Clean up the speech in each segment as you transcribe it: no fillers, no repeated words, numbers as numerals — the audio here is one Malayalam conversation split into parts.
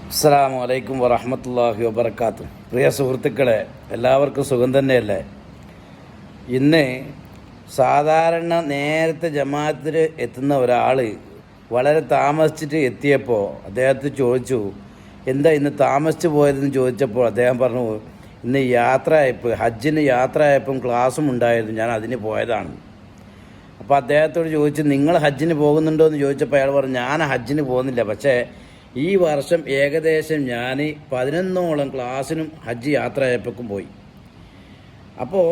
അസ്സലാമു അലൈക്കും വറഹ്മത്തുള്ളാഹി വബറകാതുഹു. പ്രിയ സുഹൃത്തുക്കളെ, എല്ലാവർക്കും സുഖം തന്നെയല്ലേ? ഇന്ന് സാധാരണ നേരത്തെ ജമാഅത്തിൽ എത്തുന്ന ഒരാൾ വളരെ താമസിച്ചിട്ട് എത്തിയപ്പോൾ അദ്ദേഹത്തെ ചോദിച്ചു, എന്താ ഇന്ന് താമസിച്ച് പോയതെന്ന് ചോദിച്ചപ്പോൾ അദ്ദേഹം പറഞ്ഞു, ഇന്ന് യാത്രയായപ്പോൾ ഹജ്ജിന് യാത്രയായപ്പം ക്ലാസ്സും ഉണ്ടായിരുന്നു, ഞാൻ അതിന് പോയതാണ്. അപ്പോൾ അദ്ദേഹത്തോട് ചോദിച്ചു, നിങ്ങൾ ഹജ്ജിന് പോകുന്നുണ്ടോ എന്ന് ചോദിച്ചപ്പോൾ അയാൾ പറഞ്ഞു, ഞാൻ ഹജ്ജിന് പോകുന്നില്ല, പക്ഷേ ഈ വർഷം ഏകദേശം ഞാൻ 11ഓളം ക്ലാസ്സിനും ഹജ്ജ് യാത്രയപ്പോഴേക്കും പോയി. അപ്പോൾ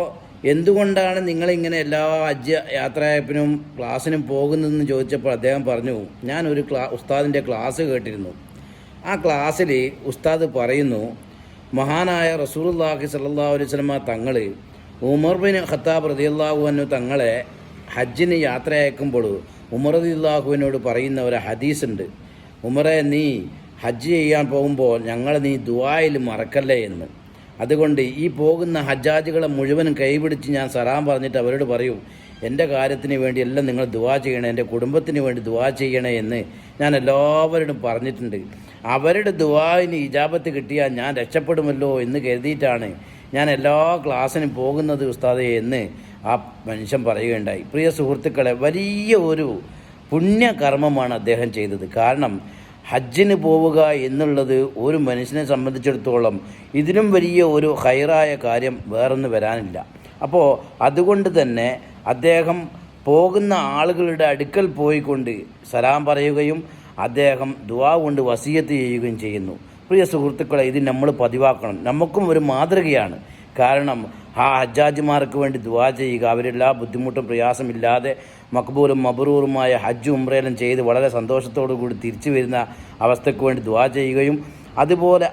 എന്തുകൊണ്ടാണ് നിങ്ങളിങ്ങനെ എല്ലാ ഹജ്ജ് യാത്രയപ്പിനും ക്ലാസ്സിനും പോകുന്നതെന്ന് ചോദിച്ചപ്പോൾ അദ്ദേഹം പറഞ്ഞു, ഞാനൊരു ഉസ്താദിൻ്റെ ക്ലാസ് കേട്ടിരുന്നു. ആ ക്ലാസ്സിൽ ഉസ്താദ് പറയുന്നു, മഹാനായ റസൂലുള്ളാഹി സ്വല്ലല്ലാഹു അലൈഹി വസല്ലമ തങ്ങൾ ഉമർ ബിൻ ഖത്താബ് റളിയല്ലാഹു അൻഹു തങ്ങളെ ഹജ്ജിന് യാത്ര അയക്കുമ്പോൾ ഉമർ റളിയല്ലാഹുവിനോട് പറയുന്ന ഒരു ഹദീസ് ഉണ്ട്, ഉമറെ, നീ ഹജ്ജ് ചെയ്യാൻ പോകുമ്പോൾ നീ ദുആയിൽ മറക്കല്ലേ എന്ന്. അതുകൊണ്ട് ഈ പോകുന്ന ഹജ്ജാജികളെ മുഴുവനും കൈപിടിച്ച് ഞാൻ സലാം പറഞ്ഞിട്ട് അവരോട് പറയും, എൻ്റെ കാര്യത്തിന് വേണ്ടി എല്ലാം നിങ്ങൾ ദുആ ചെയ്യണേ, എൻ്റെ കുടുംബത്തിന് വേണ്ടി ദുആ ചെയ്യണേ എന്ന് ഞാൻ എല്ലാവരോടും പറഞ്ഞിട്ടുണ്ട്. അവരുടെ ദുആയിന് ഇജാബത്ത് കിട്ടിയാൽ ഞാൻ രക്ഷപ്പെടുമല്ലോ എന്ന് കരുതിയിട്ടാണ് ഞാൻ എല്ലാ ക്ലാസ്സിനും പോകുന്നത് ഉസ്താദേ എന്ന് ആ മനുഷ്യൻ പറയുകയുണ്ടായി. പ്രിയ സുഹൃത്തുക്കളെ, വലിയ ഒരു പുണ്യകർമ്മമാണ് അദ്ദേഹം ചെയ്തത്. കാരണം ഹജ്ജിന് പോവുക എന്നുള്ളത് ഒരു മനുഷ്യനെ സംബന്ധിച്ചിടത്തോളം ഇതിലും വലിയ ഒരു ഹൈറായ കാര്യം വേറൊന്നും വരാനില്ല. അപ്പോൾ അതുകൊണ്ട് തന്നെ അദ്ദേഹം പോകുന്ന ആളുകളുടെ അടുക്കൽ പോയിക്കൊണ്ട് സലാം പറയുകയും അദ്ദേഹം ദുആ കൊണ്ട് വസിയത്ത് ചെയ്യുകയും ചെയ്യുന്നു. പ്രിയ സുഹൃത്തുക്കളെ, ഇത് നമ്മൾ പതിവാക്കണം, നമുക്കും ഒരു മാതൃകയാണ്. കാരണം ആ ഹജ്ജാജിമാർക്ക് വേണ്ടി ദുആ ചെയ്യുക, അവരെല്ലാ ബുദ്ധിമുട്ടും പ്രയാസമില്ലാതെ മക്ബൂലും മബ്രൂറുമായ ഹജ്ജ് ഉംറയെല്ലാം ചെയ്ത് വളരെ സന്തോഷത്തോടു കൂടി തിരിച്ചു വരുന്ന അവസ്ഥയ്ക്ക് വേണ്ടി ദുആ ചെയ്യുകയും അതുപോലെ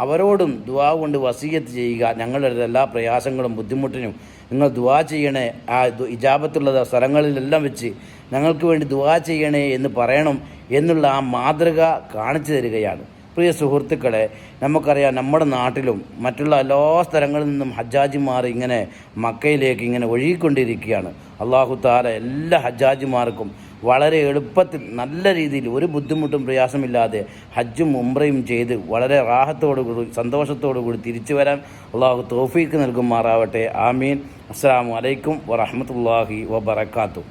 അവരോടും ദുആ കൊണ്ട് വസിയത്ത് ചെയ്യുക, ഞങ്ങളുടെ എല്ലാ പ്രയാസങ്ങളും ബുദ്ധിമുട്ടിനും നിങ്ങൾ ദുആ ചെയ്യണേ, ആ ഇജാബത്തുള്ള സ്ഥലങ്ങളിലെല്ലാം വെച്ച് ഞങ്ങൾക്ക് വേണ്ടി ദുആ ചെയ്യണേ എന്ന് പറയണം എന്നുള്ള ആ മാതൃക കാണിച്ചു തരികയാണ്. പ്രിയ സുഹൃത്തുക്കളെ, നമുക്കറിയാം നമ്മുടെ നാട്ടിലും മറ്റുള്ള എല്ലാ സ്ഥലങ്ങളിൽ നിന്നും ഹജ്ജാജിമാർ ഇങ്ങനെ മക്കയിലേക്ക് ഇങ്ങനെ ഒഴുകിക്കൊണ്ടിരിക്കുകയാണ്. അല്ലാഹു തആല എല്ലാ ഹജ്ജാജിമാർക്കും വളരെ എളുപ്പത്തിൽ നല്ല രീതിയിൽ ഒരു ബുദ്ധിമുട്ടും പ്രയാസമില്ലാതെ ഹജ്ജും ഉംറയും ചെയ്ത് വളരെ റാഹത്തോടുകൂടി സന്തോഷത്തോടുകൂടി തിരിച്ചു വരാൻ അല്ലാഹു തൗഫീക്ക് നൽകുമാറാവട്ടെ. ആമീൻ. അസ്സലാമു അലൈക്കും വറഹ്മത്തുള്ളാഹി വബറകാതുഹു.